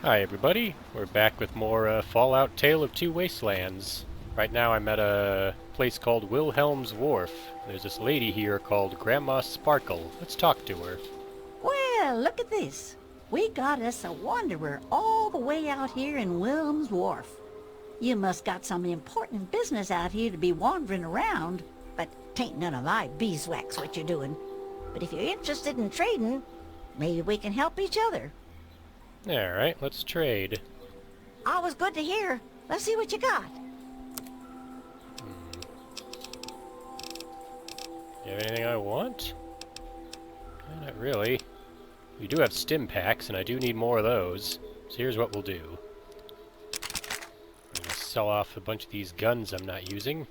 Hi everybody, we're back with more Fallout Tale of Two Wastelands. Right now I'm at a place called Wilhelm's Wharf. There's this lady here called Grandma Sparkle. Let's talk to her. Well, look at this. We got us a wanderer all the way out here in Wilhelm's Wharf. You must got some important business out here to be wandering around, but tain't none of my beeswax what you're doing. But if you're interested in trading, maybe we can help each other. Alright, let's trade. Always good to hear. Let's see what you got. You have anything I want? Not really. We do have stim packs, and I do need more of those. So here's what we'll do. I'm gonna sell off a bunch of these guns I'm not using.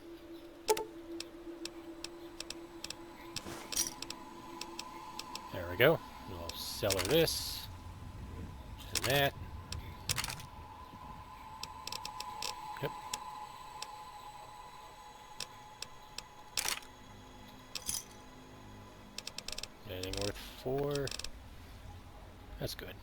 There we go. We'll sell her this. And that. Yep. Anything worth 4? That's good.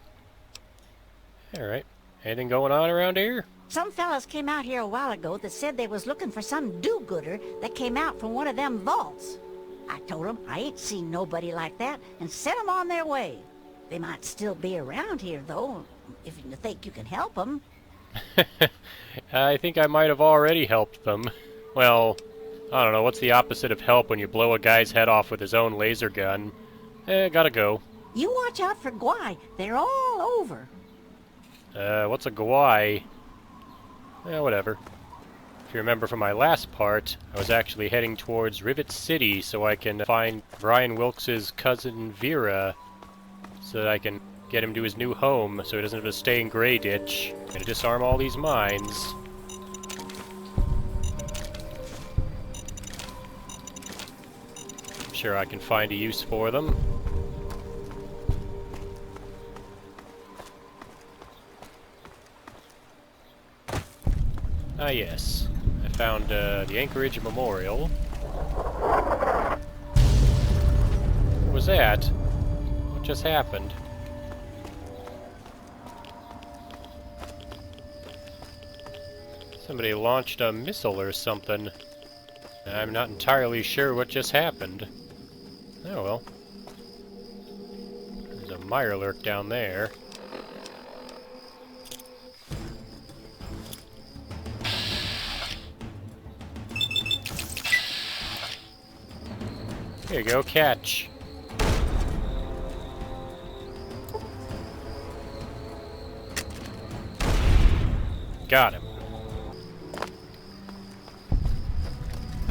Alright. Anything going on around here? Some fellas came out here a while ago that said they was looking for some do-gooder that came out from one of them vaults. I told them I ain't seen nobody like that and sent them on their way. They might still be around here, though, if you think you can help them. I think I might have already helped them. Well, I don't know, what's the opposite of help when you blow a guy's head off with his own laser gun? Gotta go. You watch out for Gwai. They're all over. What's a Gwai? Whatever. If you remember from my last part, I was actually heading towards Rivet City so I can find Bryan Wilks' cousin Vera, so that I can get him to his new home so he doesn't have to stay in Grey Ditch. Gonna disarm all these mines. I'm sure I can find a use for them. Ah yes, I found the Anchorage Memorial. What was that? What just happened? Somebody launched a missile or something. I'm not entirely sure what just happened. Oh well. There's a Mirelurk down there. Here you go, catch. Got him.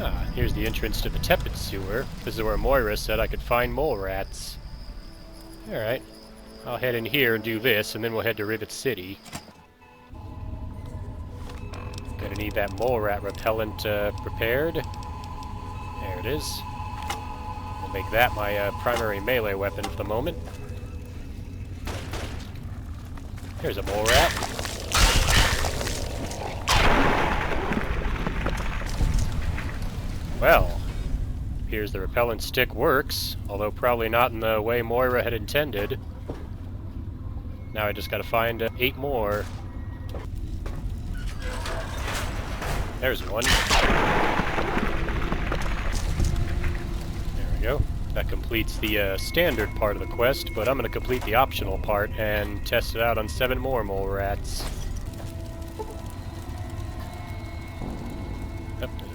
Ah, here's the entrance to the tepid sewer. This is where Moira said I could find mole rats. Alright. I'll head in here and do this, and then we'll head to Rivet City. Gonna need that mole rat repellent prepared. There it is. We'll make that my primary melee weapon for the moment. Here's a mole rat. Well, appears the repellent stick works, although probably not in the way Moira had intended. Now I just gotta find 8 more. There's one. There we go. That completes the standard part of the quest, but I'm gonna complete the optional part and test it out on 7 more mole rats.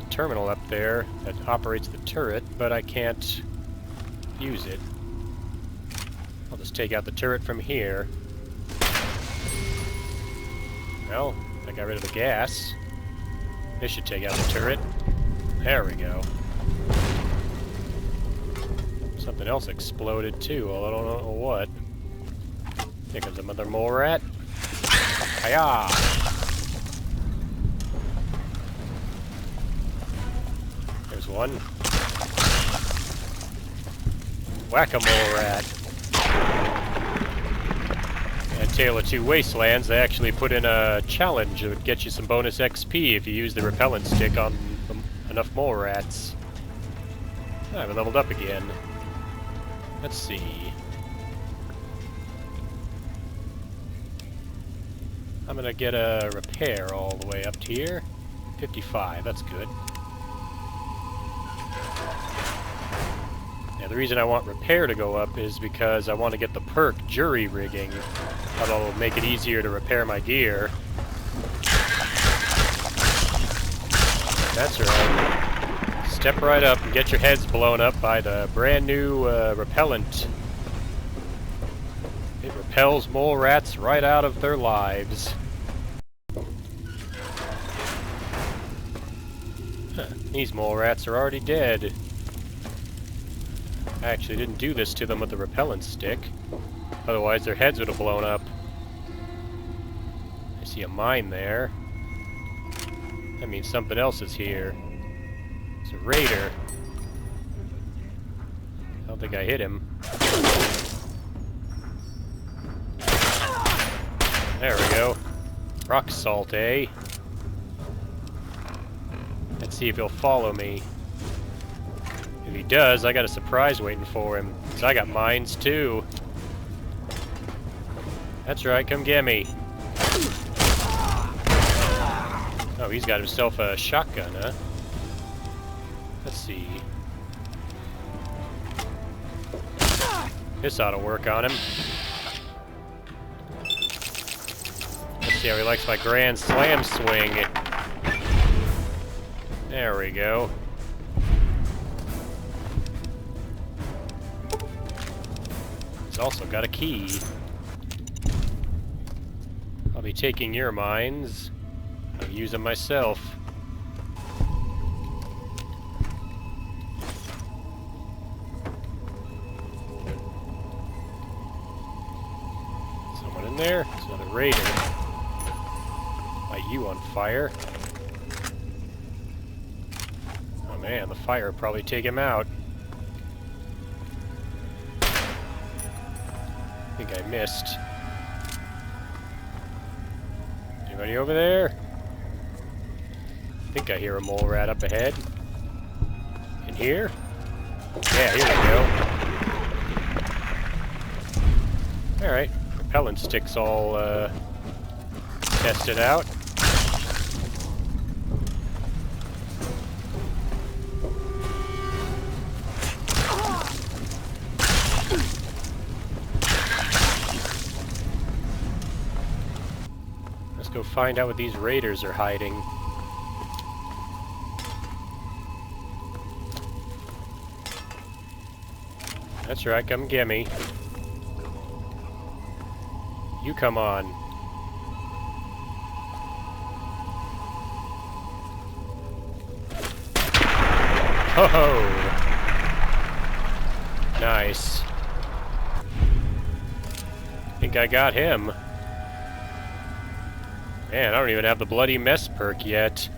Terminal up there that operates the turret, but I can't use it. I'll just take out the turret from here. Well, I got rid of the gas. This should take out the turret. There we go. Something else exploded too, although I don't know what. Here comes another mole rat. Hiya! One. Whack-a-mole rat. And Tale of Two Wastelands, they actually put in a challenge that would get you some bonus XP if you use the repellent stick on enough mole rats. I haven't leveled up again. Let's see. I'm gonna get a repair all the way up to here. 55, that's good. Now the reason I want repair to go up is because I want to get the perk jury rigging. That'll make it easier to repair my gear. That's right. Step right up and get your heads blown up by the brand new repellent. It repels mole rats right out of their lives. Huh, these mole rats are already dead. I actually didn't do this to them with the repellent stick. Otherwise their heads would have blown up. I see a mine there. That means something else is here. It's a raider. I don't think I hit him. There we go. Rock salt, eh? Let's see if he'll follow me. If he does, I got a surprise waiting for him. 'Cause I got mines too. That's right, come get me. Oh, he's got himself a shotgun, huh? Let's see. This ought to work on him. Let's see how he likes my grand slam swing. There we go. He's also got a key. I'll be taking your mines. I'll use them myself. Someone in there? It's another raider. Light you on fire. Oh man, the fire will probably take him out. I think I missed. Anybody over there? I think I hear a mole rat up ahead. In here? Yeah, here we go. Alright, repellent sticks all tested out. Let's go find out what these raiders are hiding. That's right, come get me. You come on. Ho ho! Nice. Think I got him. Man, I don't even have the bloody mess perk yet.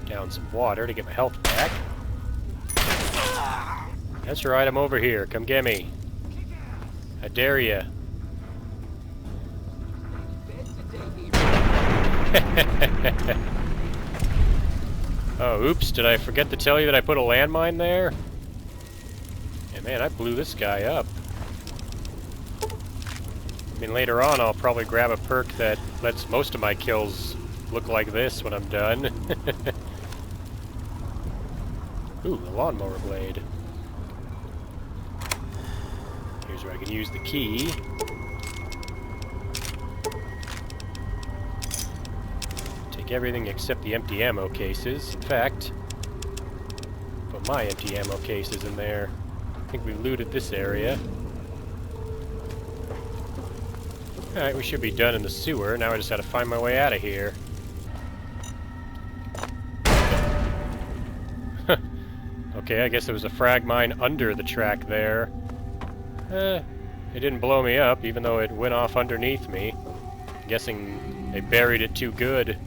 Down some water to get my health back. That's right, I'm over here. Come get me. I dare ya. Oh, oops, did I forget to tell you that I put a landmine there? Yeah, man, I blew this guy up. I mean, later on I'll probably grab a perk that lets most of my kills look like this when I'm done. Ooh, a lawnmower blade. Here's where I can use the key. Take everything except the empty ammo cases. In fact, put my empty ammo cases in there. I think we looted this area. Alright, we should be done in the sewer. Now I just gotta find my way out of here. Okay, I guess there was a frag mine under the track there. It didn't blow me up, even though it went off underneath me. I'm guessing they buried it too good.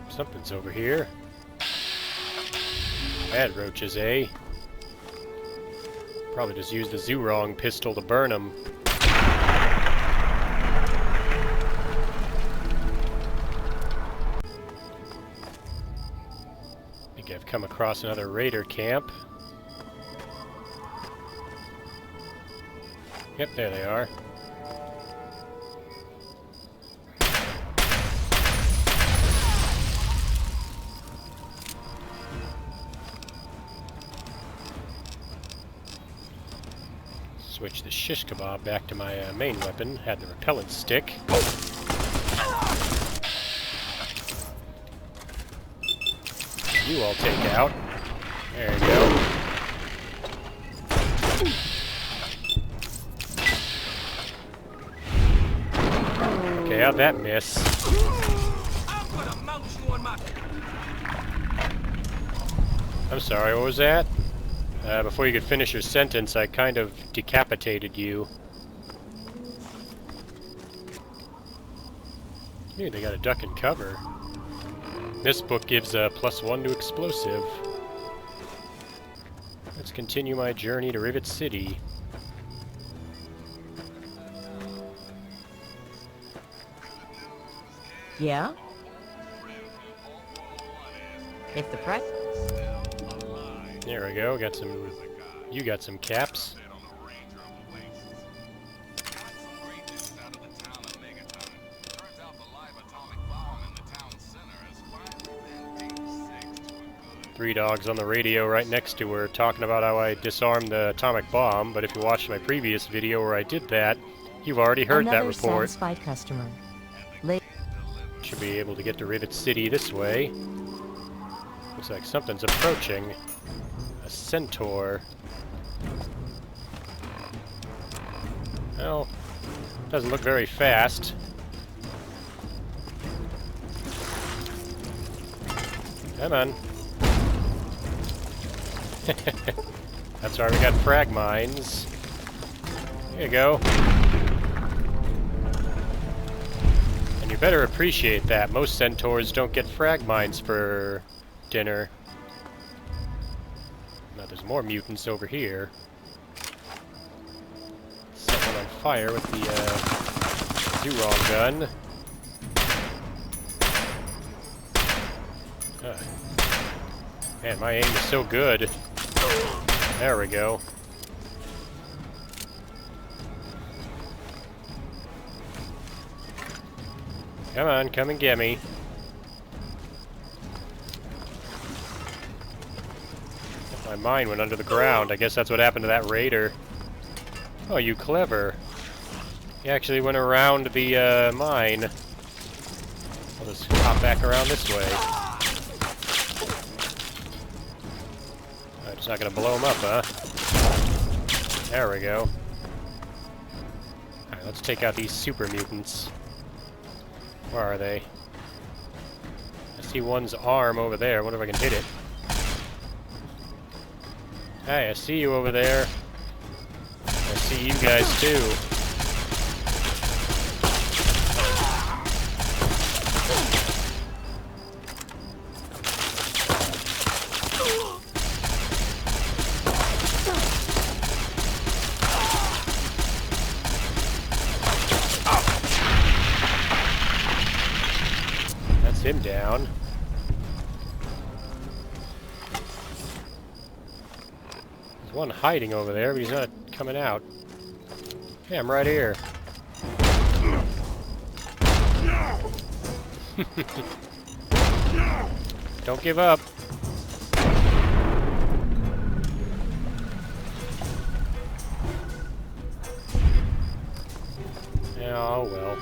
Something's over here. Bad roaches, eh? Probably just used the Zurong pistol to burn them. I've come across another raider camp. Yep, there they are. Switch the shish kebab back to my main weapon. Had the repellent stick. You all take out. There you go. Okay, how'd that miss? I'm sorry, what was that? Before you could finish your sentence, I kind of decapitated you. Hey, they got a duck and cover. This book gives a +1 to explosive. Let's continue my journey to Rivet City. Yeah? If the price... There we go, got some... You got some caps. Three dogs on the radio right next to her talking about how I disarmed the atomic bomb, but if you watched my previous video where I did that, you've already heard that report. Another satisfied customer. Should be able to get to Rivet City this way. Looks like something's approaching. A centaur. Well, doesn't look very fast. Come on. That's why we got frag mines. Here you go. And you better appreciate that. Most centaurs don't get frag mines for dinner. Now there's more mutants over here. Set one on fire with the Zurong gun. Man, my aim is so good. There we go. Come on, come and get me. My mine went under the ground. I guess that's what happened to that raider. Oh, you clever. He actually went around the mine. I'll just hop back around this way. It's not gonna blow him up, huh? There we go. Alright, let's take out these super mutants. Where are they? I see one's arm over there. I wonder if I can hit it. Hey, I see you over there. I see you guys too. Him down. There's one hiding over there, but he's not coming out. Hey, I'm right here. Don't give up. Oh, well.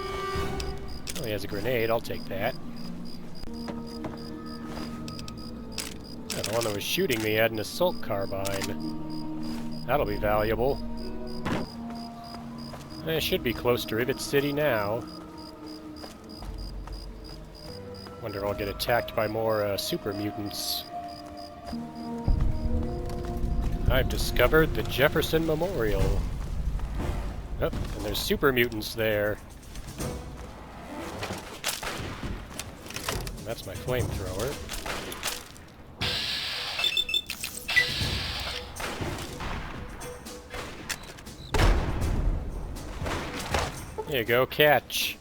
Oh, he has a grenade. I'll take that. The one that was shooting me had an assault carbine. That'll be valuable. I should be close to Rivet City now. Wonder if I'll get attacked by more super mutants. I've discovered the Jefferson Memorial. Oh, and there's super mutants there. That's my flamethrower. There you go, catch.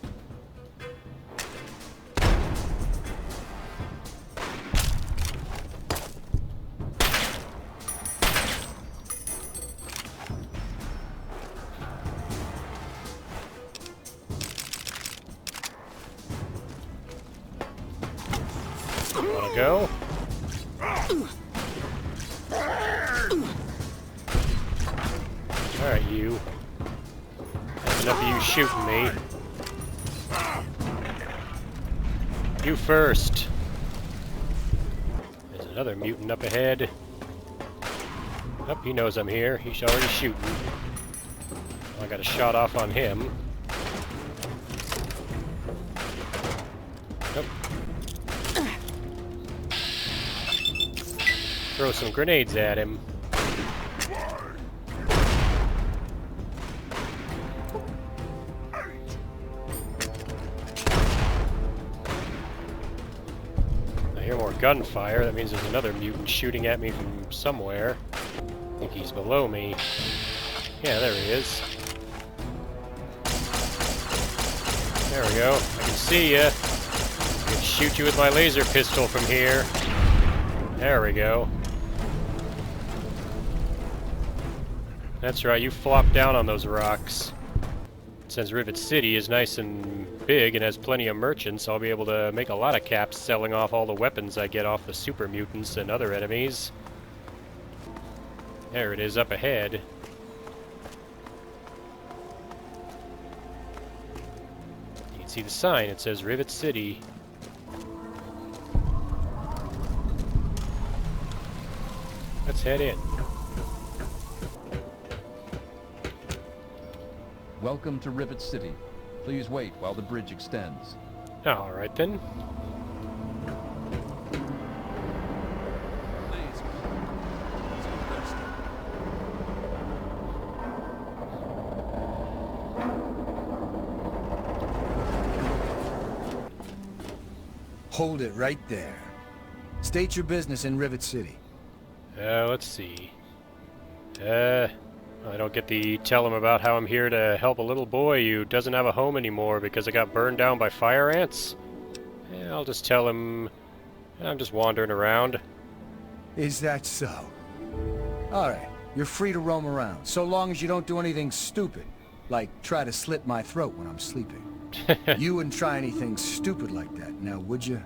go. Alright, you. That's enough of you shooting me. You first. There's another mutant up ahead. Oh, he knows I'm here. He's already shooting. I got a shot off on him. Nope. Throw some grenades at him. I hear more gunfire. That means there's another mutant shooting at me from somewhere. I think he's below me. Yeah, there he is. There we go. I can see ya. I can shoot you with my laser pistol from here. There we go. That's right, you flop down on those rocks. Since Rivet City is nice and big and has plenty of merchants, I'll be able to make a lot of caps selling off all the weapons I get off the super mutants and other enemies. There it is up ahead. You can see the sign, it says Rivet City. Let's head in. Welcome to Rivet City. Please wait while the bridge extends. Alright then. Hold it right there. State your business in Rivet City. Let's see. I don't get to tell him about how I'm here to help a little boy who doesn't have a home anymore because I got burned down by fire ants. I'll just tell him I'm just wandering around. Is that so? Alright, you're free to roam around, so long as you don't do anything stupid, like try to slit my throat when I'm sleeping. You wouldn't try anything stupid like that, now would you?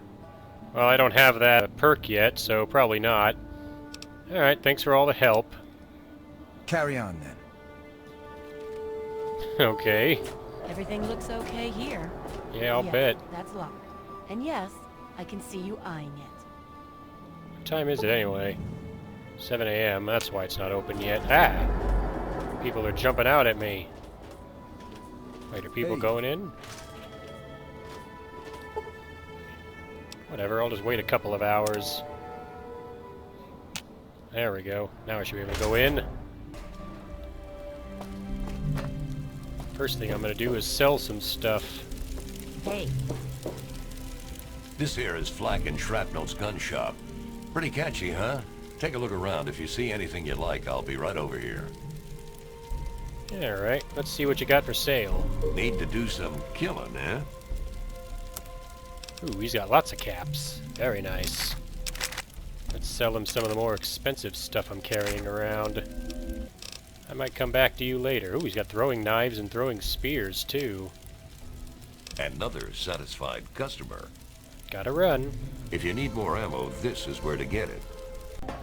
Well, I don't have that perk yet, so probably not. Alright, thanks for all the help. Carry on then. Okay. Everything looks okay here. Yeah, I'll Yes, bet. that's locked. And yes, I can see you eyeing it. What time is it anyway? 7 a.m. That's why it's not open yet. Ah! People are jumping out at me. Wait, are people Hey. going in? Whatever, I'll just wait a couple of hours. There we go. Now I should be able to go in. First thing I'm going to do is sell some stuff. Hey, This here is Flak and Shrapnel's gun shop. Pretty catchy, huh? Take a look around. If you see anything you like, I'll be right over here. Alright, let's see what you got for sale. Need to do some killing, eh? Ooh, he's got lots of caps. Very nice. Let's sell him some of the more expensive stuff I'm carrying around. I might come back to you later. Ooh, he's got throwing knives and throwing spears, too. Another satisfied customer. Gotta run. If you need more ammo, this is where to get it.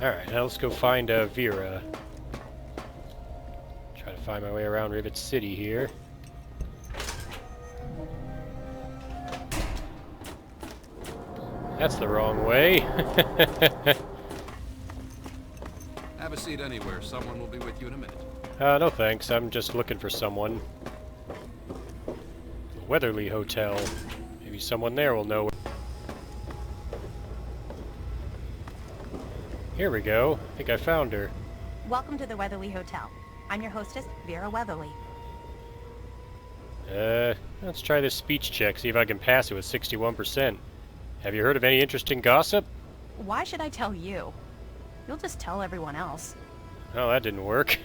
Alright, now let's go find Vera. Try to find my way around Rivet City here. That's the wrong way. Have a seat anywhere. Someone will be with you in a minute. No thanks. I'm just looking for someone. The Weatherly Hotel. Maybe someone there will know. Here we go. I think I found her. Welcome to the Weatherly Hotel. I'm your hostess, Vera Weatherly. Let's try this speech check, see if I can pass it with 61%. Have you heard of any interesting gossip? Why should I tell you? You'll just tell everyone else. Oh, that didn't work.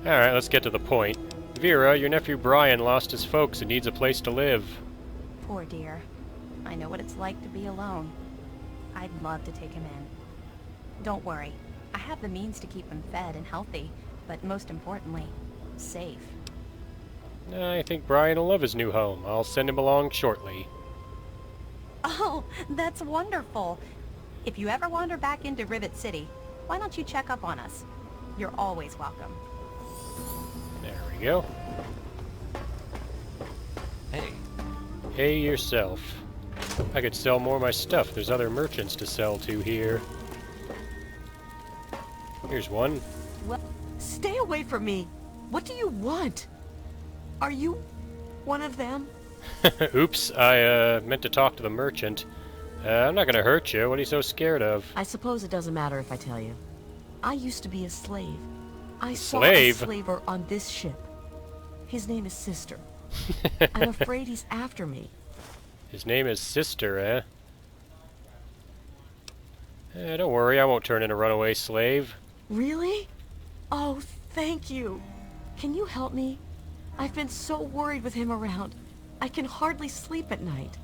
Alright, let's get to the point. Vera, your nephew Bryan lost his folks and needs a place to live. Poor dear. I know what it's like to be alone. I'd love to take him in. Don't worry. I have the means to keep him fed and healthy, but most importantly, safe. I think Bryan will love his new home. I'll send him along shortly. Oh, that's wonderful. If you ever wander back into Rivet City, why don't you check up on us? You're always welcome. There we go. Hey, Hey yourself. I could sell more of my stuff. There's other merchants to sell to here. Here's one. Stay away from me. What do you want? Are you one of them? Oops, I meant to talk to the merchant. I'm not gonna hurt you. What are you so scared of? I suppose it doesn't matter if I tell you. I used to be a slave. I saw Slave? a slaver on this ship. His name is Sister. I'm afraid he's after me. His name is Sister, eh? Don't worry, I won't turn in a runaway slave. Really? Oh, thank you. Can you help me? I've been so worried with him around. I can hardly sleep at night.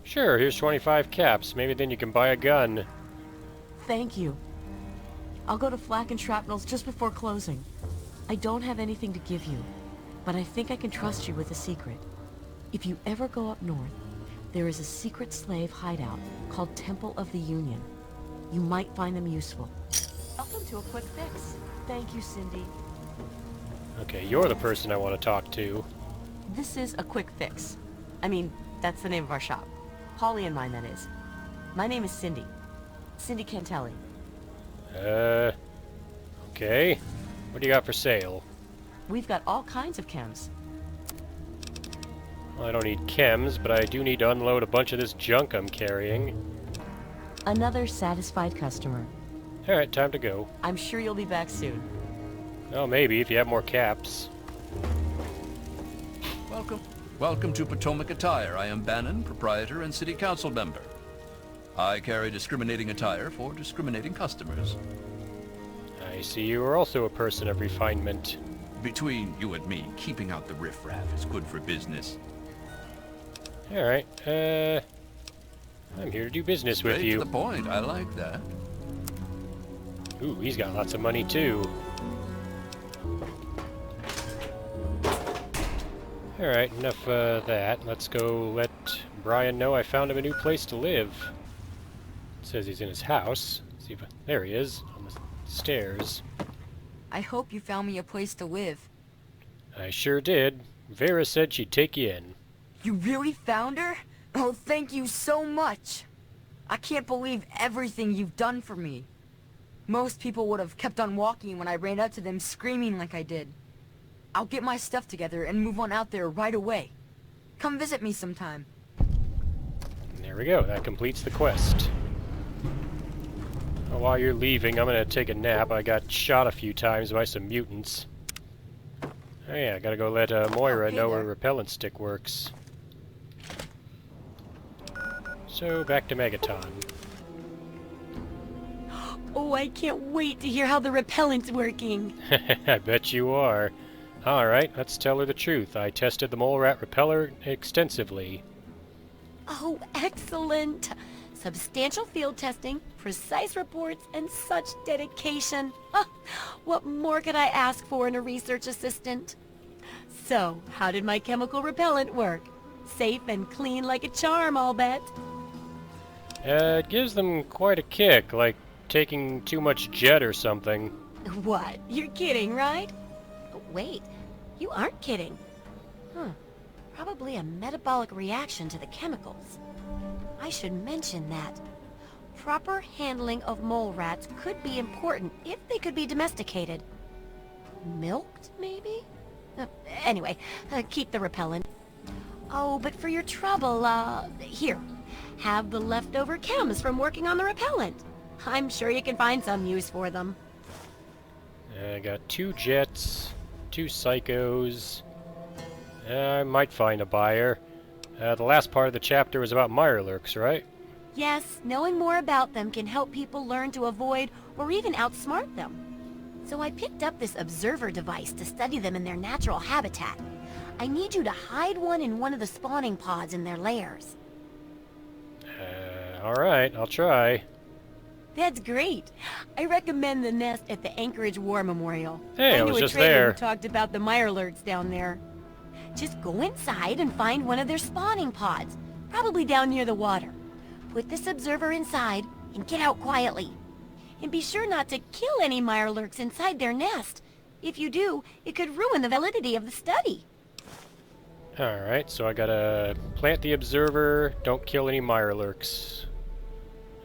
Sure, here's 25 caps. Maybe then you can buy a gun. Thank you. I'll go to Flak and Shrapnel's just before closing. I don't have anything to give you, but I think I can trust you with a secret. If you ever go up north, there is a secret slave hideout called Temple of the Union. You might find them useful. Welcome to a quick fix. Thank you, Cindy. Okay, you're the person I want to talk to. This is a quick fix. I mean, that's the name of our shop. Holly and mine, that is. My name is Cindy. Cindy Cantelli. Okay. What do you got for sale? We've got all kinds of chems. Well, I don't need chems, but I do need to unload a bunch of this junk I'm carrying. Another satisfied customer. Alright, time to go. I'm sure you'll be back soon. Oh, maybe, if you have more caps. Welcome to Potomac Attire. I am Bannon, proprietor and city council member. I carry discriminating attire for discriminating customers. I see you are also a person of refinement. Between you and me, keeping out the riffraff is good for business. Alright, I'm here to do business with Straight you. to the point. I like that. Ooh, he's got lots of money too. Alright, enough of that. Let's go let Bryan know I found him a new place to live. It says he's in his house. See if there he is, on the stairs. I hope you found me a place to live. I sure did. Vera said she'd take you in. You really found her? Oh, thank you so much. I can't believe everything you've done for me. Most people would have kept on walking when I ran up to them screaming like I did. I'll get my stuff together and move on out there right away. Come visit me sometime. There we go. That completes the quest. Well, while you're leaving, I'm gonna take a nap. I got shot a few times by some mutants. Oh yeah, I gotta go let Moira know her repellent stick works. So, back to Megaton. Oh, I can't wait to hear how the repellent's working. I bet you are. Alright, let's tell her the truth. I tested the mole rat repeller extensively. Oh, excellent. Substantial field testing, precise reports, and such dedication. Ah, what more could I ask for in a research assistant? So, how did my chemical repellent work? Safe and clean like a charm, I'll bet. It gives them quite a kick, like taking too much jet or something. What? You're kidding, right? Wait, you aren't kidding. Probably a metabolic reaction to the chemicals. I should mention that. Proper handling of mole rats could be important if they could be domesticated. Milked, maybe? Anyway, keep the repellent. Oh, but for your trouble, here. Have the leftover chems from working on the repellent. I'm sure you can find some use for them. I got 2 jets, 2 psychos. I might find a buyer. The last part of the chapter was about Mirelurks, right? Yes, knowing more about them can help people learn to avoid or even outsmart them. So I picked up this observer device to study them in their natural habitat. I need you to hide one in one of the spawning pods in their lairs. Alright, I'll try. That's great. I recommend the nest at the Anchorage War Memorial. Hey, I knew was a just trader there. who talked about the Mirelurks down there. Just go inside and find one of their spawning pods, probably down near the water. put this observer inside and get out quietly. And be sure not to kill any mirelurks inside their nest. If you do, it could ruin the validity of the study. Alright, so I gotta plant the observer, don't kill any mirelurks.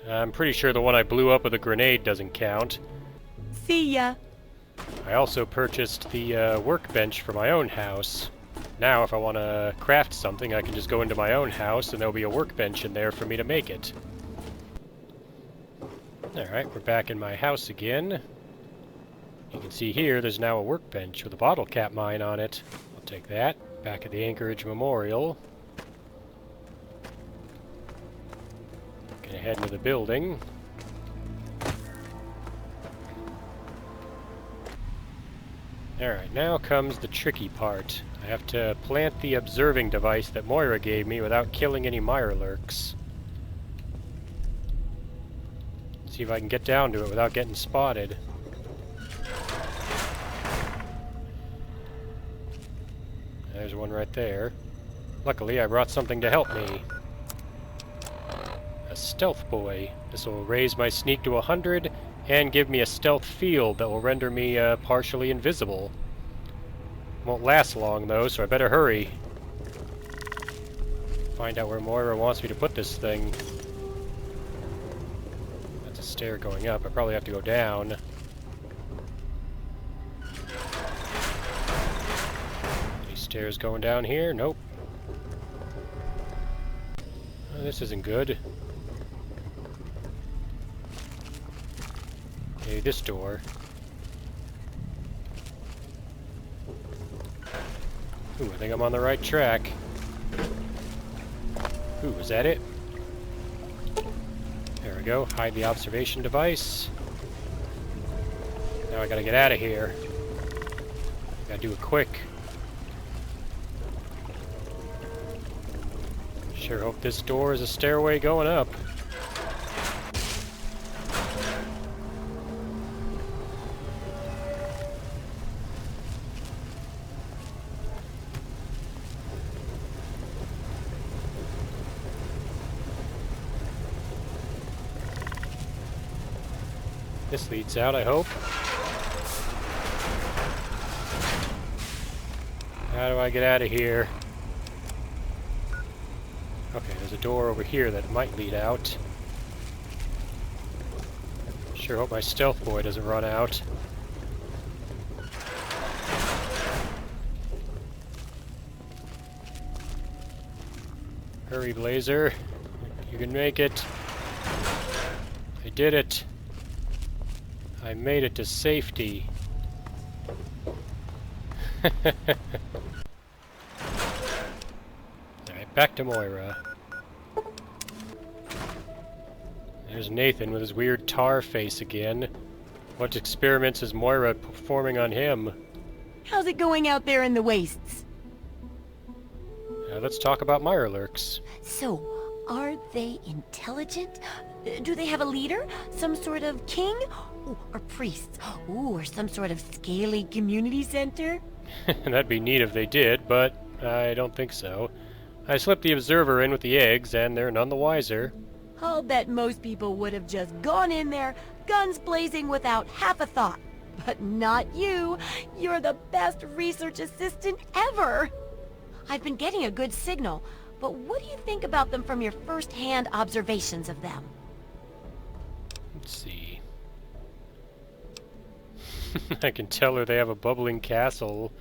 I'm pretty sure the one I blew up with a grenade doesn't count. See ya. I also purchased the workbench for my own house. Now if I want to craft something, I can just go into my own house and there'll be a workbench in there for me to make it. Alright, we're back in my house again. You can see here there's now a workbench with a bottle cap mine on it. I'll take that. Back at the Anchorage Memorial. Gonna head into the building. Alright, now comes the tricky part. I have to plant the observing device that Moira gave me without killing any mirelurks. See if I can get down to it without getting spotted. There's one right there. Luckily, I brought something to help me. A stealth boy. This will raise my sneak to 100 and give me a stealth field that will render me partially invisible. Won't last long though, so I better hurry. Find out where Moira wants me to put this thing. That's a stair going up. I probably have to go down. Any stairs going down here? Nope. Oh, this isn't good. Okay, this door. Ooh, I think I'm on the right track. Ooh, is that it? There we go. Hide the observation device. Now I gotta get out of here. Gotta do it quick. Sure hope this door is a stairway going up. This leads out, I hope. How do I get out of here? Okay, there's a door over here that might lead out. Sure hope my stealth boy doesn't run out. Hurry, Blazer. You can make it. I did it. I made it to safety. Alright, back to Moira. There's Nathan with his weird tar face again. What experiments is Moira performing on him? How's it going out there in the wastes? Let's talk about mirelurks. So, are they intelligent? Do they have a leader? Some sort of king? Ooh, or priests? Ooh, or some sort of scaly community center? That'd be neat if they did, but I don't think so. I slipped the observer in with the eggs, and they're none the wiser. I'll bet most people would have just gone in there, guns blazing without half a thought. But not you. You're the best research assistant ever. I've been getting a good signal, but what do you think about them from your first-hand observations of them? Let's see. I can tell her they have a bubbling castle.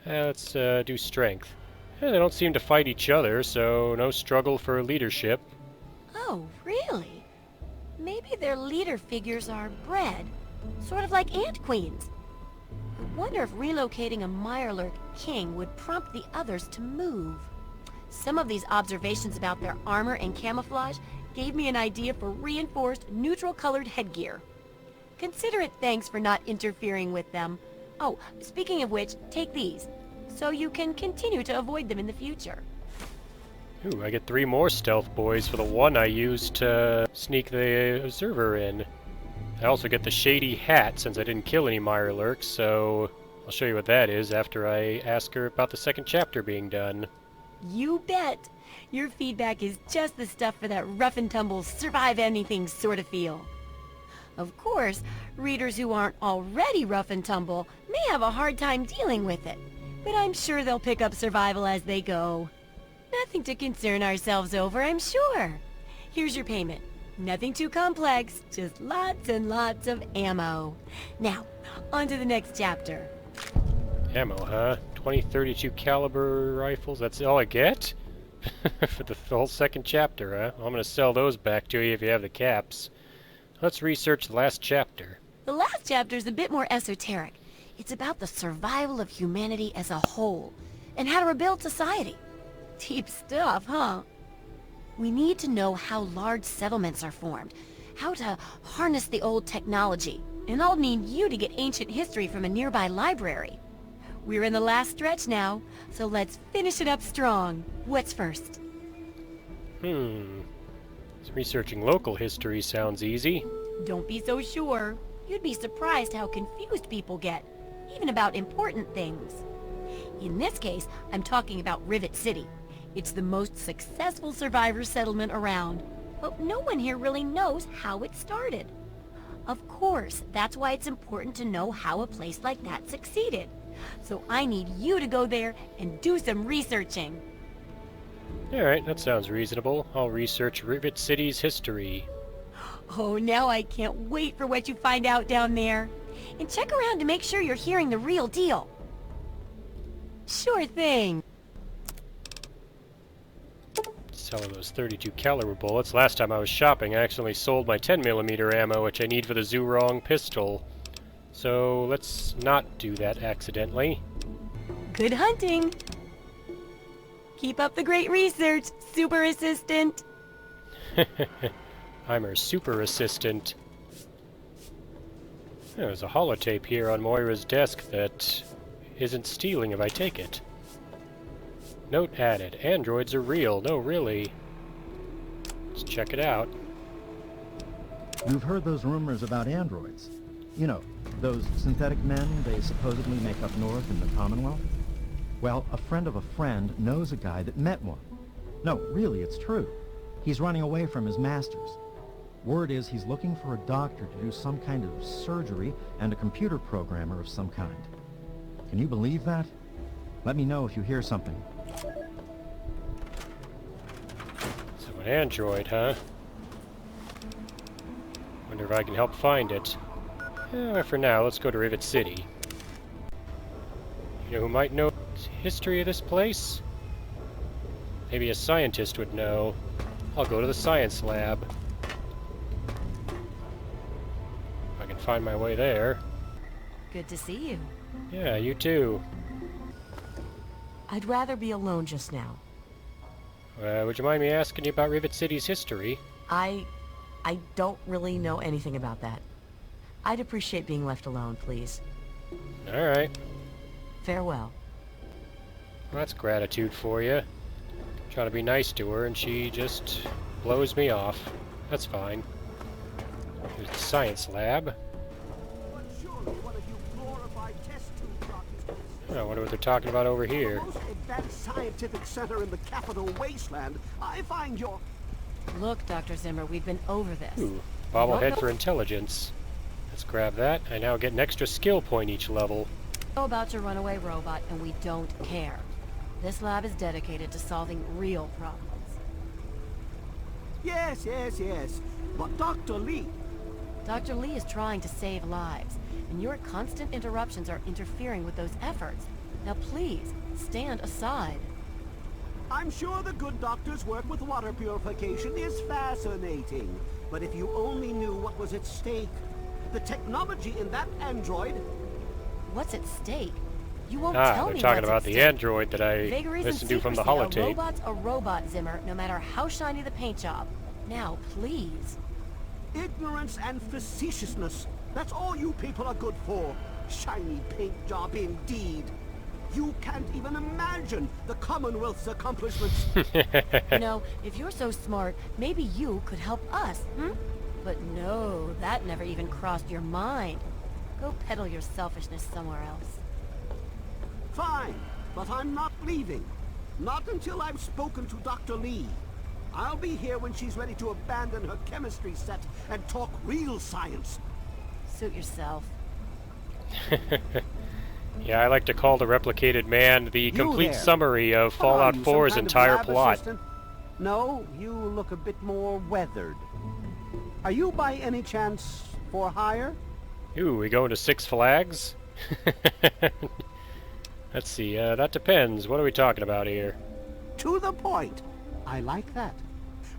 Let's do strength. They don't seem to fight each other, so no struggle for leadership. Oh, really? Maybe their leader figures are bred, sort of like ant queens. I wonder if relocating a Mirelurk king would prompt the others to move. Some of these observations about their armor and camouflage gave me an idea for reinforced, neutral-colored headgear. Consider it thanks for not interfering with them. Oh, speaking of which, take these, so you can continue to avoid them in the future. Ooh, I get 3 more stealth boys for the one I used to sneak the observer in. I also get the shady hat since I didn't kill any Mirelurks, so I'll show you what that is after I ask her about the second chapter being done. You bet. Your feedback is just the stuff for that rough-and-tumble, survive-anything sort of feel. Of course, readers who aren't already rough-and-tumble may have a hard time dealing with it, but I'm sure they'll pick up survival as they go. Nothing to concern ourselves over, I'm sure. Here's your payment. Nothing too complex, just lots and lots of ammo. Now, on to the next chapter. Ammo, huh? 20-32 caliber rifles, that's all I get? For the whole second chapter, huh? Well, I'm gonna sell those back to you if you have the caps. Let's research the last chapter. The last chapter is a bit more esoteric. It's about the survival of humanity as a whole, and how to rebuild society. Deep stuff, huh? We need to know how large settlements are formed, how to harness the old technology, and I'll need you to get ancient history from a nearby library. We're in the last stretch now, so let's finish it up strong. What's first? Researching local history sounds easy. Don't be so sure. You'd be surprised how confused people get, even about important things. In this case, I'm talking about Rivet City. It's the most successful survivor settlement around, but no one here really knows how it started. Of course, that's why it's important to know how a place like that succeeded. So I need you to go there and do some researching. Alright, that sounds reasonable. I'll research Rivet City's history. Oh, now I can't wait for what you find out down there. And check around to make sure you're hearing the real deal. Sure thing. Selling those 32 caliber bullets. Last time I was shopping, I accidentally sold my 10mm ammo, which I need for the Zurong pistol. So let's not do that accidentally. Good hunting. Keep up the great research, super assistant. I'm her super assistant. There's a holotape here on Moira's desk that isn't stealing if I take it. Note added. Androids are real. No, really. Let's check it out. You've heard those rumors about androids. You know, those synthetic men they supposedly make up north in the Commonwealth? Well, a friend of a friend knows a guy that met one. No, really, it's true. He's running away from his masters. Word is he's looking for a doctor to do some kind of surgery and a computer programmer of some kind. Can you believe that? Let me know if you hear something. So an android, huh? Wonder if I can help find it. For now, let's go to Rivet City. You know who might know the history of this place? Maybe a scientist would know. I'll go to the science lab. If I can find my way there. Good to see you. Yeah, you too. I'd rather be alone just now. Would you mind me asking you about Rivet City's history? I don't really know anything about that. I'd appreciate being left alone, please. Alright. Farewell. Well, that's gratitude for you. Trying to be nice to her and she just blows me off. That's fine. Here's the science lab. I wonder what they're talking about over here. Most advanced scientific center in the capital Wasteland. I find your... Look, Dr. Zimmer, we've been over this. Ooh, bobblehead for intelligence. Let's grab that. I now get an extra skill point each level. Know about your runaway robot, and we don't care. This lab is dedicated to solving real problems. Yes. But Dr. Lee... Dr. Lee is trying to save lives, and your constant interruptions are interfering with those efforts. Now please, stand aside. I'm sure the good doctor's work with water purification is fascinating. But if you only knew what was at stake. The technology in that android... What's at stake? You won't tell me they're talking what's about at the stake. android that I Vagaries listened and to from the secrecy. holotape. A robot's a robot, Zimmer, no matter how shiny the paint job. Now, please. Ignorance and facetiousness. That's all you people are good for. Shiny paint job indeed. You can't even imagine the Commonwealth's accomplishments. You know, if you're so smart, maybe you could help us, But no, that never even crossed your mind. Go peddle your selfishness somewhere else. Fine, but I'm not leaving. Not until I've spoken to Dr. Lee. I'll be here when she's ready to abandon her chemistry set and talk real science. Suit yourself. Yeah, I like to call the replicated man the complete there. summary of What are Fallout you, some 4's kind of entire lab plot. assistant? No, you look a bit more weathered. Are you by any chance for hire? Ooh, we going to Six Flags? Let's see, that depends. What are we talking about here? To the point. I like that.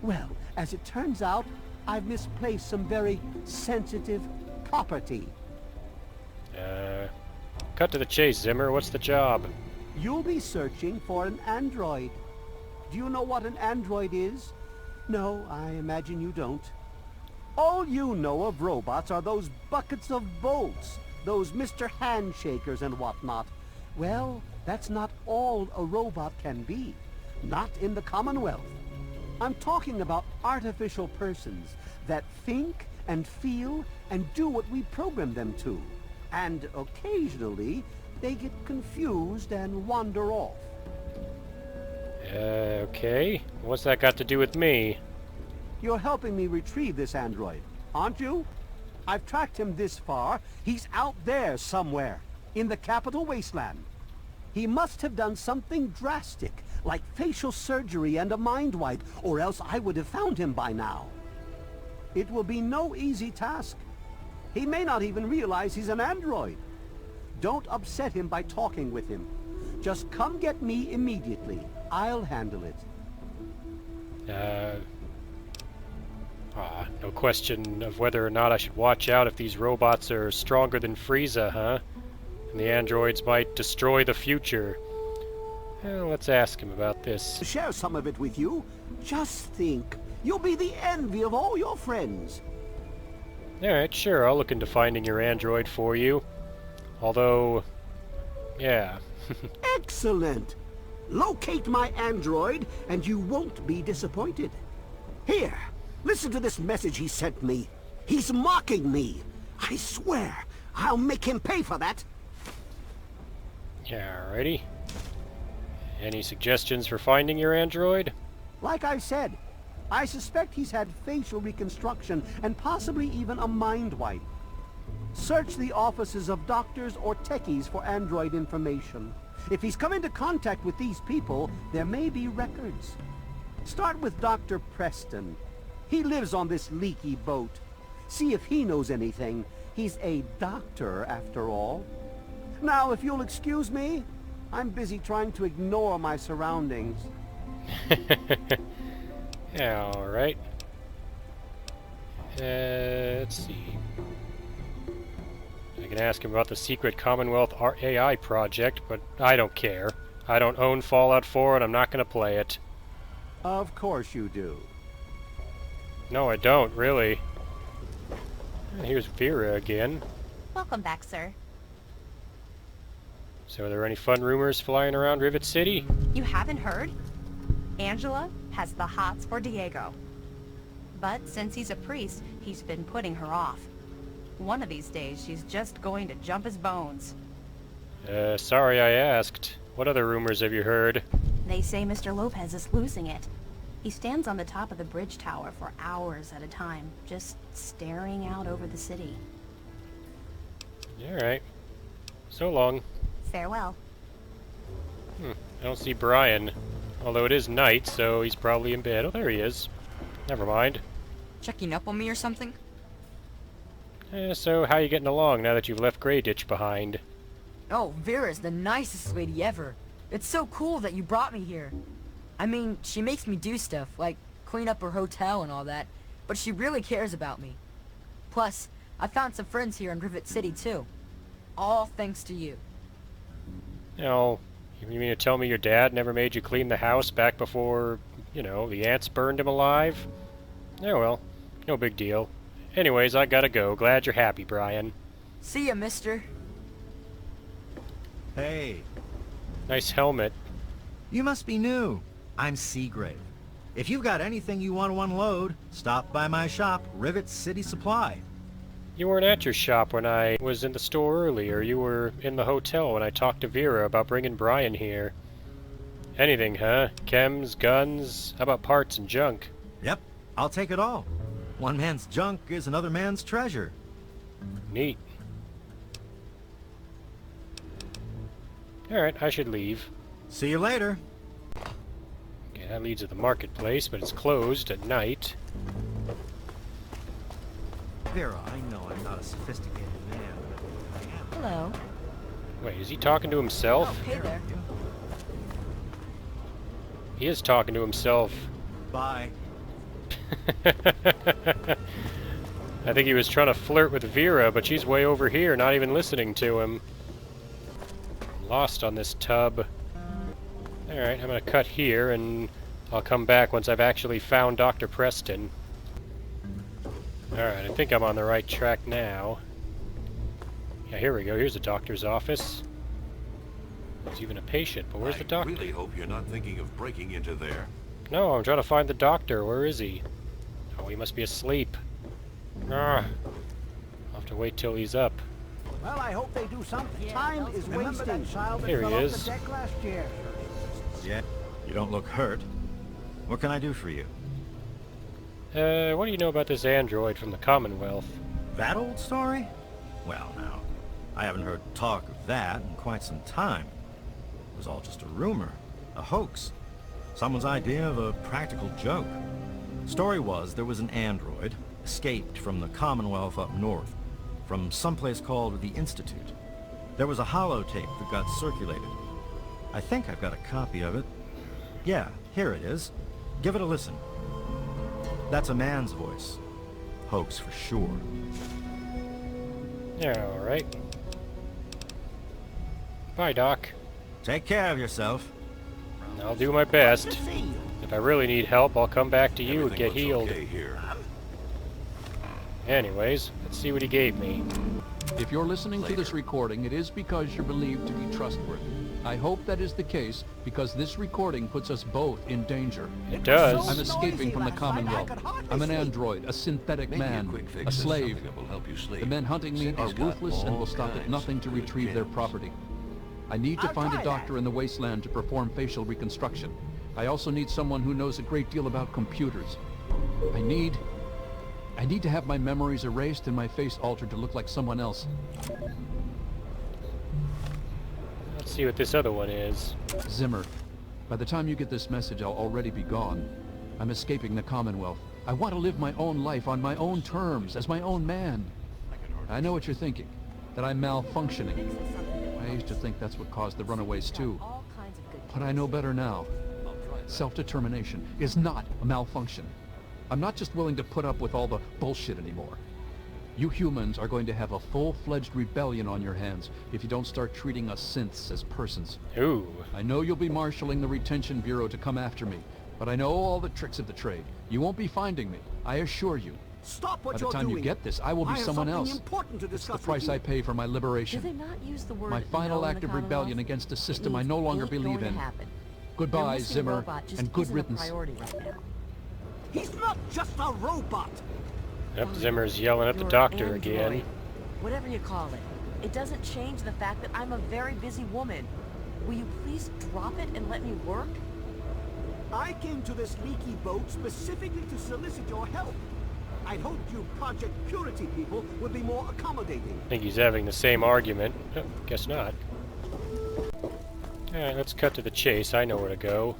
Well, as it turns out, I've misplaced some very sensitive property. Cut to the chase, Zimmer. What's the job? You'll be searching for an android. Do you know what an android is? No, I imagine you don't. All you know of robots are those buckets of bolts, those Mr. Handshakers and whatnot. Well, that's not all a robot can be. Not in the Commonwealth. I'm talking about artificial persons that think and feel and do what we program them to. And occasionally, they get confused and wander off. Okay. What's that got to do with me? You're helping me retrieve this android, aren't you? I've tracked him this far. He's out there somewhere, in the capital Wasteland. He must have done something drastic, like facial surgery and a mind wipe, or else I would have found him by now. It will be no easy task. He may not even realize he's an android. Don't upset him by talking with him. Just come get me immediately. I'll handle it. No question of whether or not I should watch out if these robots are stronger than Frieza, huh? And the androids might destroy the future. Well, let's ask him about this. Share some of it with you. Just think. You'll be the envy of all your friends. Alright, sure, I'll look into finding your android for you. Although, yeah. Excellent! Locate my android, and you won't be disappointed. Here, listen to this message he sent me. He's mocking me. I swear, I'll make him pay for that. Yeah, alrighty. Any suggestions for finding your android? Like I said, I suspect he's had facial reconstruction and possibly even a mind wipe. Search the offices of doctors or techies for android information. If he's come into contact with these people, there may be records. Start with Dr. Preston. He lives on this leaky boat. See if he knows anything. He's a doctor, after all. Now, if you'll excuse me, I'm busy trying to ignore my surroundings. Yeah, alright. Let's see. I can ask him about the secret Commonwealth AI project, but I don't care. I don't own Fallout 4 and I'm not going to play it. Of course you do. No, I don't, really. And here's Vera again. Welcome back, sir. So are there any fun rumors flying around Rivet City? You haven't heard? Angela has the hots for Diego. But since he's a priest, he's been putting her off. One of these days, she's just going to jump his bones. Sorry I asked. What other rumors have you heard? They say Mr. Lopez is losing it. He stands on the top of the bridge tower for hours at a time, just staring out over the city. Alright. So long. Farewell. I don't see Bryan. Although it is night, so he's probably in bed. Oh, there he is. Never mind. Checking up on me or something? So how you getting along now that you've left Grey Ditch behind? Oh, Vera's the nicest lady ever. It's so cool that you brought me here. I mean, she makes me do stuff, like clean up her hotel and all that, but she really cares about me. Plus, I found some friends here in Rivet City, too. All thanks to you. You mean to tell me your dad never made you clean the house back before, the ants burned him alive? Oh well, no big deal. Anyways, I gotta go. Glad you're happy, Bryan. See ya, mister. Hey, Nice helmet. you must be new. I'm Seagrave. If you've got anything you want to unload, stop by my shop, Rivet City Supply. You weren't at your shop when I was in the store earlier. You were in the hotel when I talked to Vera about bringing Bryan here. Anything, huh? Chems, guns? How about parts and junk? Yep, I'll take it all. One man's junk is another man's treasure. Neat. Alright, I should leave. See you later. Okay, that leads to the marketplace, but it's closed at night. Vera, I know I'm not a sophisticated man, but I am. Hello. Wait, is he talking to himself? Oh, hey there. He is talking to himself. Bye. I think he was trying to flirt with Vera, but she's way over here, not even listening to him. I'm lost on this tub. Alright, I'm gonna cut here, and I'll come back once I've actually found Dr. Preston. Alright, I think I'm on the right track now. Yeah, here we go. Here's the doctor's office. There's even a patient, but where's the doctor? I really hope you're not thinking of breaking into there. No, I'm trying to find the doctor. Where is he? Oh, he must be asleep. Ah, I'll have to wait till he's up. Well, I hope they do something. Time is wasting. Child that Here he fell off is. the deck last year. Yeah, you don't look hurt. What can I do for you? What do you know about this android from the Commonwealth? That old story? Well, now, I haven't heard talk of that in quite some time. It was all just a rumor, a hoax. Someone's idea of a practical joke. Story was there was an android, escaped from the Commonwealth up north, from someplace called the Institute. There was a holotape that got circulated. I think I've got a copy of it. Yeah, here it is. Give it a listen. That's a man's voice. Hoax for sure. Yeah, alright. Bye, Doc. Take care of yourself. I'll do my best. If I really need help, I'll come back to you and get Everything healed. looks okay here. Anyways, let's see what he gave me. If you're listening to this recording, it is because you're believed to be trustworthy. I hope that is the case, because this recording puts us both in danger. It does. I'm escaping from the Commonwealth. I'm an android, a synthetic Maybe man, quick fix a is slave. something that will help you sleep. The men hunting me are Cindy's got ruthless and all will stop at kinds nothing to of good retrieve their tips. property. I need to find a doctor in the Wasteland to perform facial reconstruction. I also need someone who knows a great deal about computers. I need to have my memories erased and my face altered to look like someone else. Let's see what this other one is. Zimmer, by the time you get this message, I'll already be gone. I'm escaping the Commonwealth. I want to live my own life on my own terms, as my own man. I know what you're thinking, that I'm malfunctioning. I used to think that's what caused the runaways too. But I know better now. Self-determination is not a malfunction. I'm not just willing to put up with all the bullshit anymore. You humans are going to have a full-fledged rebellion on your hands if you don't start treating us synths as persons. Ooh. I know you'll be marshaling the Retention Bureau to come after me, but I know all the tricks of the trade. You won't be finding me, I assure you. Stop what By the you're time doing. you get this, I will be I have someone something else. important to It's the discuss price with I you. pay for my Do liberation. they not use the word My final no in act the of rebellion Commonwealth? against a It system I means no longer ain't believe going in. to happen. Goodbye, Your missing Zimmer, robot just and good isn't a riddance. priority right now. He's not just a robot. Yep, Zimmer's yelling at the You're doctor an again. android. Whatever you call it. It doesn't change the fact that I'm a very busy woman. Will you please drop it and let me work? I came to this leaky boat specifically to solicit your help. I'd hoped you Project Purity people would be more accommodating. I think he's having the same argument. Oh, guess not. Alright, let's cut to the chase. I know where to go.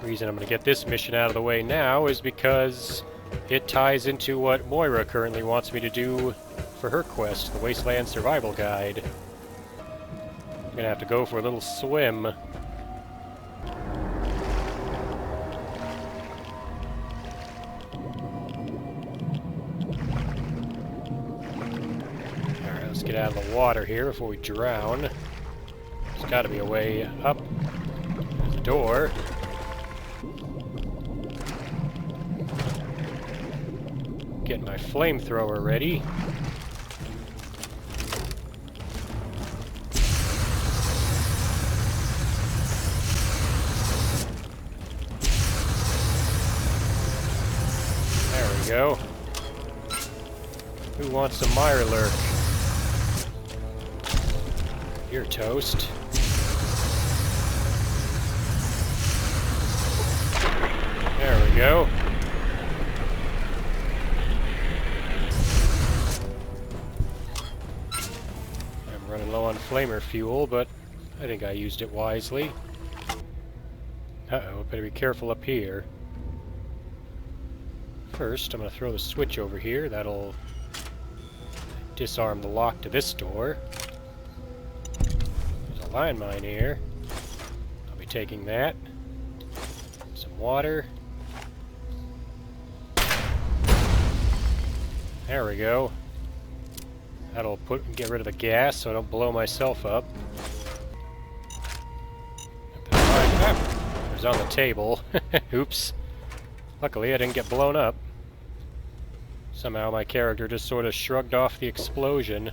The reason I'm going to get this mission out of the way now is because it ties into what Moira currently wants me to do for her quest, the Wasteland Survival Guide. I'm going to have to go for a little swim. Alright, let's get out of the water here before we drown. There's got to be a way up. There's a door. Getting my flamethrower ready. There we go. Who wants some Mirelurk? You're toast. we go. I'm running low on flamer fuel, but I think I used it wisely. Uh-oh, better be careful up here. First, I'm going to throw the switch over here. That'll disarm the lock to this door. There's a landmine here. I'll be taking that. Some water. There we go. That'll get rid of the gas so I don't blow myself up. It was on the table. Oops. Luckily I didn't get blown up. Somehow my character just sort of shrugged off the explosion.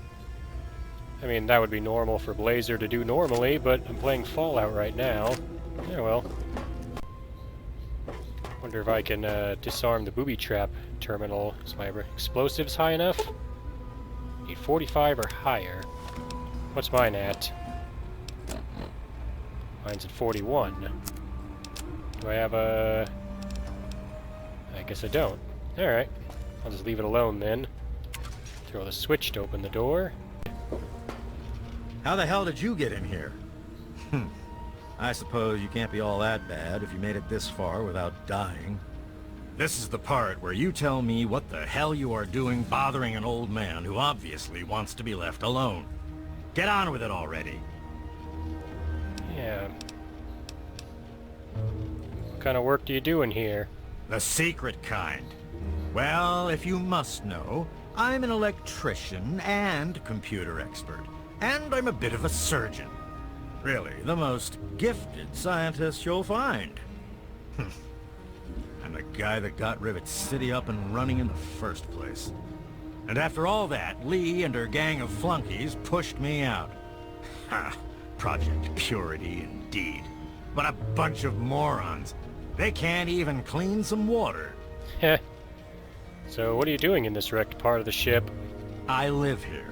I mean, that would be normal for Blazer to do normally, but I'm playing Fallout right now. Yeah, well. Wonder if I can disarm the booby trap terminal. Is my explosives high enough? Need 45 or higher. What's mine at? Mine's at 41. Do I have a... I guess I don't. Alright. I'll just leave it alone then. Throw the switch to open the door. How the hell did you get in here? I suppose you can't be all that bad if you made it this far without dying. This is the part where you tell me what the hell you are doing bothering an old man who obviously wants to be left alone. Get on with it already. Yeah. What kind of work do you do in here? The secret kind. Well, if you must know, I'm an electrician and computer expert. And I'm a bit of a surgeon. Really, the most gifted scientist you'll find. I'm the guy that got Rivet City up and running in the first place. And after all that, Lee and her gang of flunkies pushed me out. Ha! Project Purity, indeed. What a bunch of morons. They can't even clean some water. Heh. So what are you doing in this wrecked part of the ship? I live here.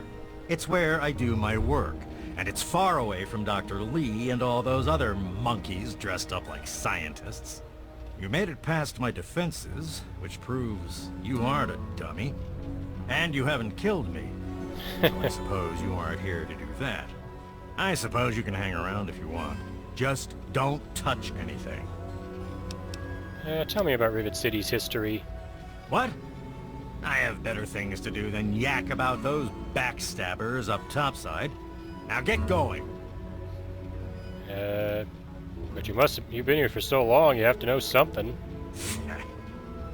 It's where I do my work. And it's far away from Dr. Lee and all those other monkeys dressed up like scientists. You made it past my defenses, which proves you aren't a dummy. And you haven't killed me. So I suppose you aren't here to do that. I suppose you can hang around if you want. Just don't touch anything. Tell me about Rivet City's history. What? I have better things to do than yak about those backstabbers up topside. Now get going. But you've been here for so long, you have to know something.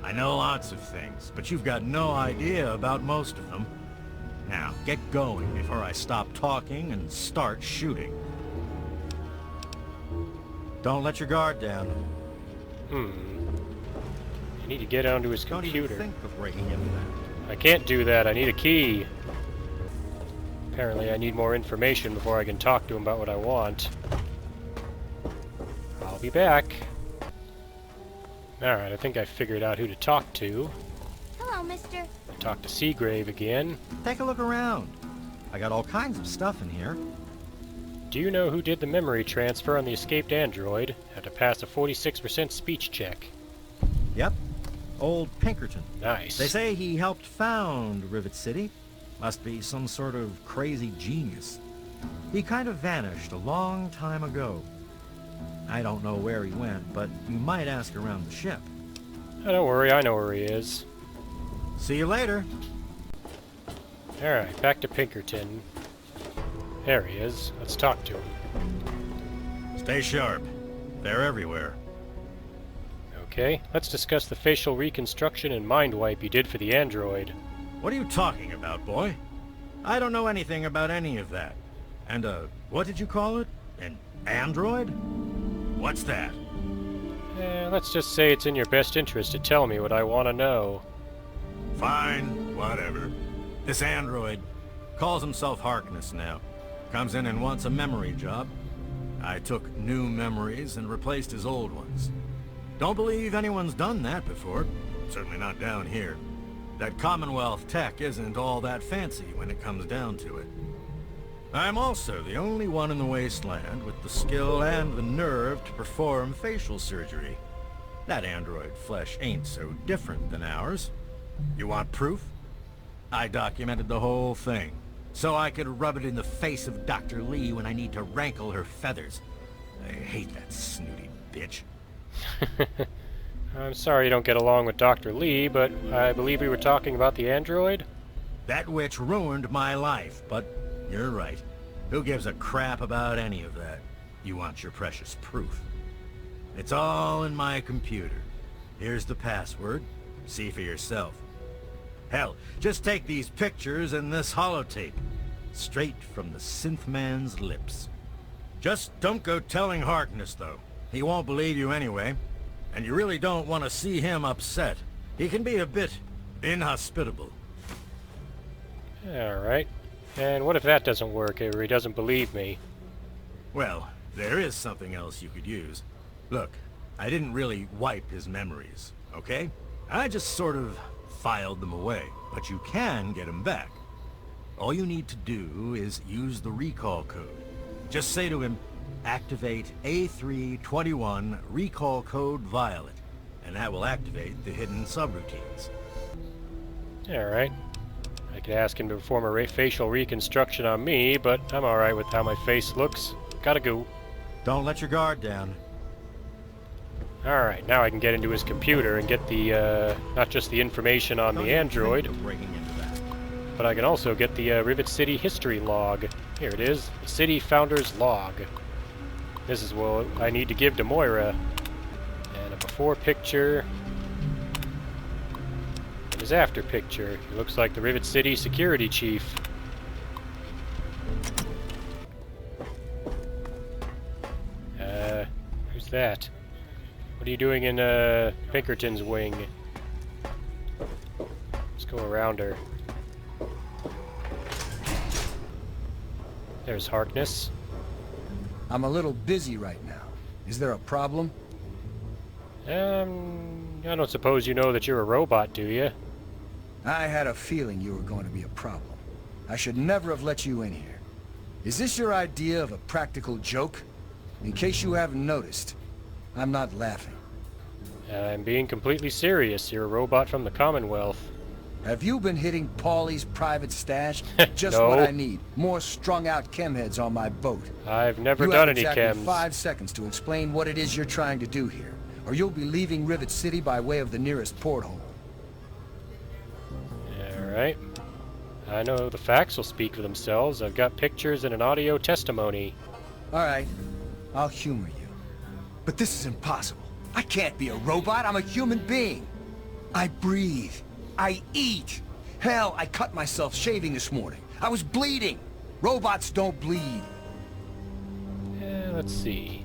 I know lots of things, but you've got no idea about most of them. Now, get going before I stop talking and start shooting. Don't let your guard down. You need to get onto his computer. Don't even think of breaking into that. I can't do that. I need a key. Apparently I need more information before I can talk to him about what I want. I'll be back. Alright, I think I figured out who to talk to. Hello, mister. Talk to Seagrave again. Take a look around. I got all kinds of stuff in here. Do you know who did the memory transfer on the escaped android? Had to pass a 46% speech check. Yep. Old Pinkerton. Nice. They say he helped found Rivet City. Must be some sort of crazy genius. He kind of vanished a long time ago. I don't know where he went, but you might ask around the ship. Oh, don't worry, I know where he is. See you later. Alright, back to Pinkerton. There he is. Let's talk to him. Stay sharp. They're everywhere. Okay, let's discuss the facial reconstruction and mind wipe you did for the android. What are you talking about, boy? I don't know anything about any of that. And, what did you call it? An android? What's that? Let's just say it's in your best interest to tell me what I want to know. Fine, whatever. This android calls himself Harkness now. Comes in and wants a memory job. I took new memories and replaced his old ones. Don't believe anyone's done that before. Certainly not down here. That Commonwealth tech isn't all that fancy when it comes down to it. I'm also the only one in the Wasteland with the skill and the nerve to perform facial surgery. That android flesh ain't so different than ours. You want proof? I documented the whole thing, so I could rub it in the face of Dr. Lee when I need to rankle her feathers. I hate that snooty bitch. I'm sorry you don't get along with Dr. Lee, but I believe we were talking about the android? That witch ruined my life, but you're right. Who gives a crap about any of that? You want your precious proof. It's all in my computer. Here's the password. See for yourself. Hell, just take these pictures and this holotape. Straight from the synth man's lips. Just don't go telling Harkness, though. He won't believe you anyway. And you really don't want to see him upset. He can be a bit inhospitable. Alright. And what if that doesn't work, or he doesn't believe me? Well, there is something else you could use. Look, I didn't really wipe his memories, okay? I just sort of filed them away, but you can get them back. All you need to do is use the recall code. Just say to him, activate A321 recall code Violet, and that will activate the hidden subroutines. Alright. I could ask him to perform a facial reconstruction on me, but I'm alright with how my face looks. Gotta go. Don't let your guard down. Alright, now I can get into his computer and get the, not just the information on the android, but I can also get the Rivet City history log. Here it is, the city founder's log. This is what I need to give to Moira. And a before picture, and his after picture. He looks like the Rivet City security chief. Who's that? What are you doing in Pinkerton's wing? Let's go around her. There's Harkness. I'm a little busy right now. Is there a problem? I don't suppose you know that you're a robot, do you? I had a feeling you were going to be a problem. I should never have let you in here. Is this your idea of a practical joke? In case you haven't noticed, I'm not laughing. I'm being completely serious. You're a robot from the Commonwealth. Have you been hitting Paulie's private stash? Just No. what I need. More strung-out chemheads on my boat. I've never done any exactly chems. 5 seconds to explain what it is you're trying to do here, or you'll be leaving Rivet City by way of the nearest porthole. Alright. I know the facts will speak for themselves. I've got pictures and an audio testimony. Alright, I'll humor you. But this is impossible. I can't be a robot. I'm a human being. I breathe. I eat. Hell, I cut myself shaving this morning. I was bleeding. Robots don't bleed. Let's see.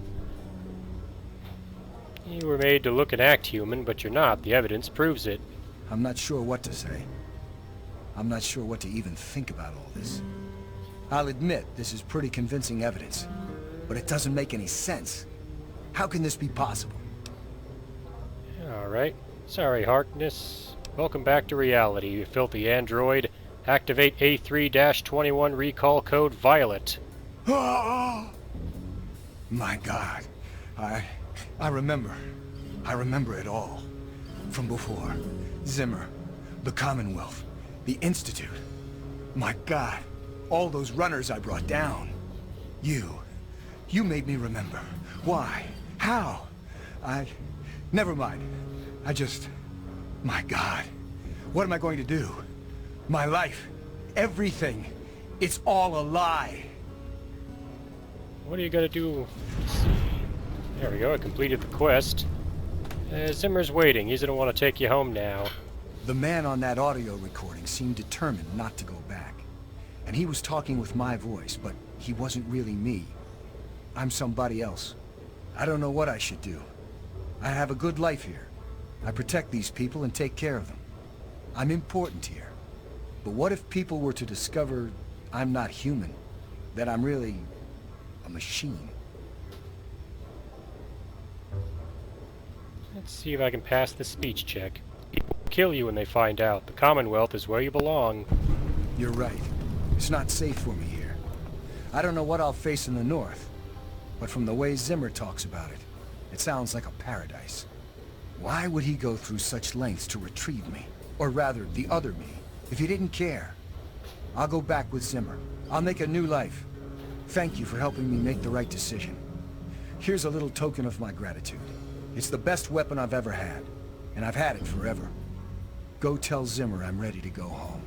You were made to look and act human, but you're not. The evidence proves it. I'm not sure what to say. I'm not sure what to even think about all this. I'll admit this is pretty convincing evidence, but it doesn't make any sense. How can this be possible? Alright. Sorry, Harkness. Welcome back to reality, you filthy android. Activate A3-21 recall code Violet. My God. I remember. I remember it all. From before. Zimmer. The Commonwealth. The Institute. My God. All those runners I brought down. You made me remember. Why? How? Never mind. My God. What am I going to do? My life. Everything. It's all a lie. What are you gonna do? Let's see. There we go, I completed the quest. Zimmer's waiting. He's gonna want to take you home now. The man on that audio recording seemed determined not to go back. And he was talking with my voice, but he wasn't really me. I'm somebody else. I don't know what I should do. I have a good life here. I protect these people and take care of them. I'm important here. But what if people were to discover I'm not human? That I'm really a machine? Let's see if I can pass the speech check. People will kill you when they find out. The Commonwealth is where you belong. You're right. It's not safe for me here. I don't know what I'll face in the north, but from the way Zimmer talks about it, it sounds like a paradise. Why would he go through such lengths to retrieve me? Or rather, the other me, if he didn't care? I'll go back with Zimmer. I'll make a new life. Thank you for helping me make the right decision. Here's a little token of my gratitude. It's the best weapon I've ever had, and I've had it forever. Go tell Zimmer I'm ready to go home.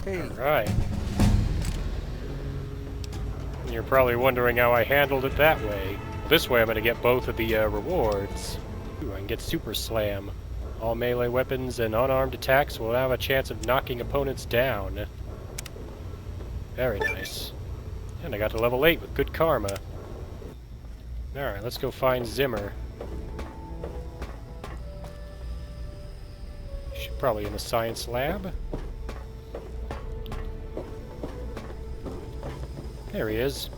Hey. Alright. You're probably wondering how I handled it that way. This way I'm going to get both of the rewards. Ooh, I can get Super Slam. All melee weapons and unarmed attacks will have a chance of knocking opponents down. Very nice. And I got to level 8 with good karma. Alright, let's go find Zimmer. She's probably in the science lab. There he is.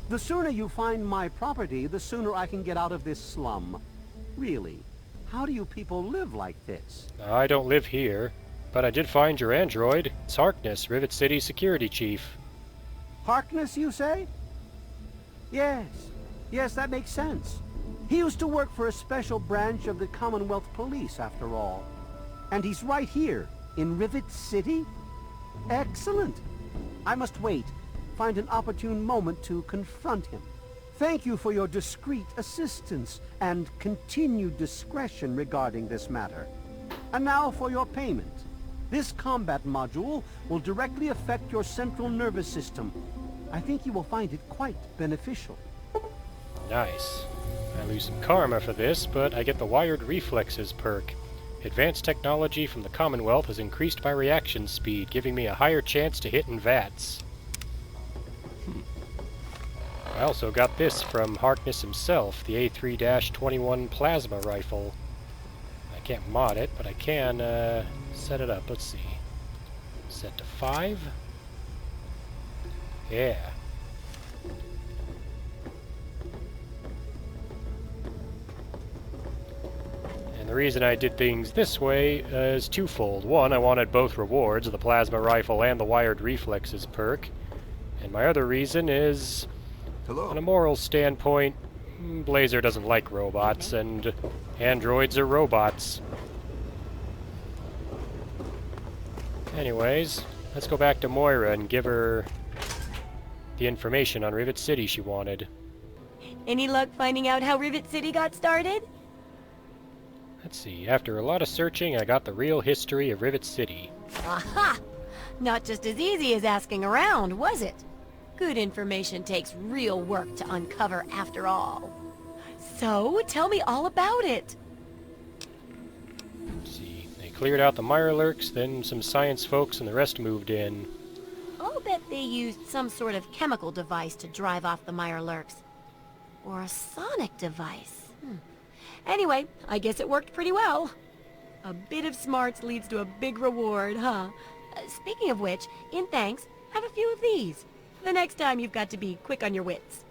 The sooner you find my property, the sooner I can get out of this slum. Really, how do you people live like this? I don't live here, but I did find your android. It's Harkness, Rivet City security chief. Harkness, you say? Yes. Yes, that makes sense. He used to work for a special branch of the Commonwealth Police, after all. And he's right here, in Rivet City? Excellent. I must wait. Find an opportune moment to confront him. Thank you for your discreet assistance and continued discretion regarding this matter. And now for your payment. This combat module will directly affect your central nervous system. I think you will find it quite beneficial. Nice. I lose some karma for this, but I get the Wired Reflexes perk. Advanced technology from the Commonwealth has increased my reaction speed, giving me a higher chance to hit in VATS. I also got this from Harkness himself, the A3-21 plasma rifle. I can't mod it, but I can set it up. Let's see. Set to 5. Yeah. And the reason I did things this way is twofold. One, I wanted both rewards, the plasma rifle and the Wired Reflexes perk. And my other reason is, on a moral standpoint, Blazer doesn't like robots, and androids are robots. Anyways, let's go back to Moira and give her the information on Rivet City she wanted. Any luck finding out how Rivet City got started? Let's see, after a lot of searching, I got the real history of Rivet City. Aha! Not just as easy as asking around, was it? Good information takes real work to uncover after all. So, tell me all about it. Let's see, they cleared out the Mirelurks, then some science folks and the rest moved in. I'll bet they used some sort of chemical device to drive off the Mirelurks. Or a sonic device. Anyway, I guess it worked pretty well. A bit of smarts leads to a big reward, huh? Speaking of which, in thanks, have a few of these. The next time you've got to be quick on your wits.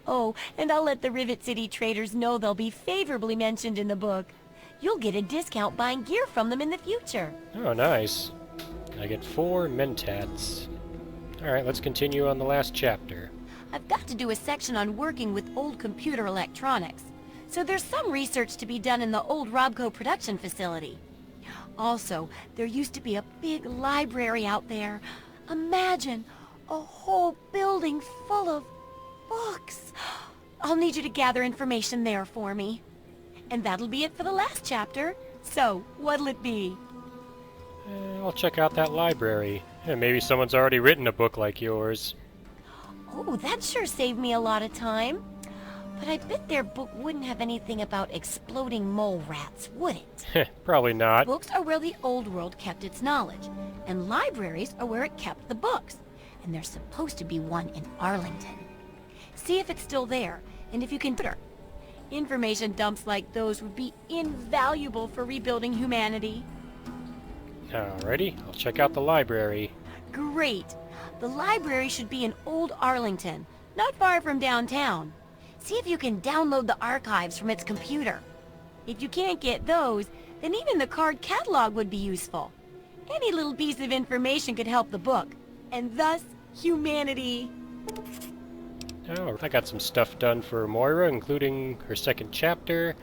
Oh, and I'll let the Rivet City traders know they'll be favorably mentioned in the book. You'll get a discount buying gear from them in the future. Oh, nice. I get 4 mentats. Alright, let's continue on the last chapter. I've got to do a section on working with old computer electronics. So there's some research to be done in the old Robco production facility. Also, there used to be a big library out there. Imagine a whole building full of books. I'll need you to gather information there for me. And that'll be it for the last chapter. So, what'll it be? I'll check out that library. Maybe someone's already written a book like yours. Oh, that sure saved me a lot of time. But I bet their book wouldn't have anything about exploding mole rats, would it? Probably not. Books are where the old world kept its knowledge, and libraries are where it kept the books. And there's supposed to be one in Arlington. See if it's still there, and if you can... Information dumps like those would be invaluable for rebuilding humanity. Alrighty, I'll check out the library. Great. The library should be in Old Arlington, not far from downtown. See if you can download the archives from its computer. If you can't get those, then even the card catalog would be useful. Any little piece of information could help the book, and thus, humanity. Oh, I got some stuff done for Moira, including her second chapter,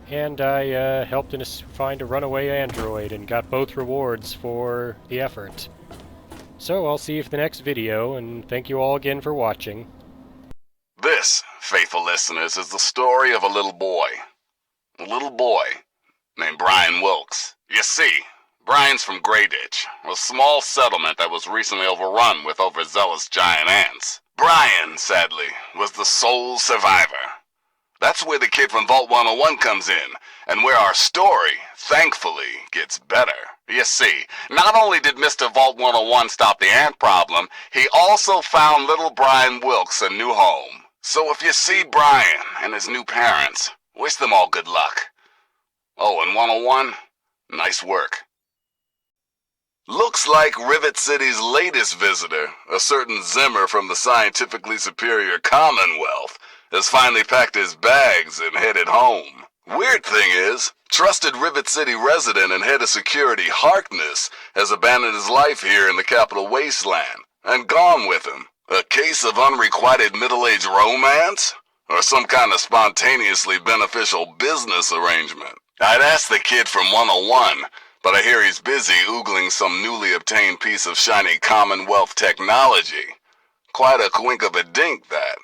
and I helped find a runaway android and got both rewards for the effort. So I'll see you for the next video, and thank you all again for watching. This, faithful listeners, is the story of a little boy. A little boy named Bryan Wilks. You see, Bryan's from Greyditch, a small settlement that was recently overrun with overzealous giant ants. Bryan, sadly, was the sole survivor. That's where the kid from Vault 101 comes in, and where our story, thankfully, gets better. You see, not only did Mr. Vault 101 stop the ant problem, he also found little Bryan Wilks a new home. So if you see Bryan and his new parents, wish them all good luck. Oh, and 101, nice work. Looks like Rivet City's latest visitor, a certain Zimmer from the scientifically superior Commonwealth, has finally packed his bags and headed home. Weird thing is, trusted Rivet City resident and head of security Harkness has abandoned his life here in the capital Wasteland and gone with him. A case of unrequited middle-age romance? Or some kind of spontaneously beneficial business arrangement? I'd ask the kid from 101, but I hear he's busy oogling some newly obtained piece of shiny Commonwealth technology. Quite a quink of a dink, that.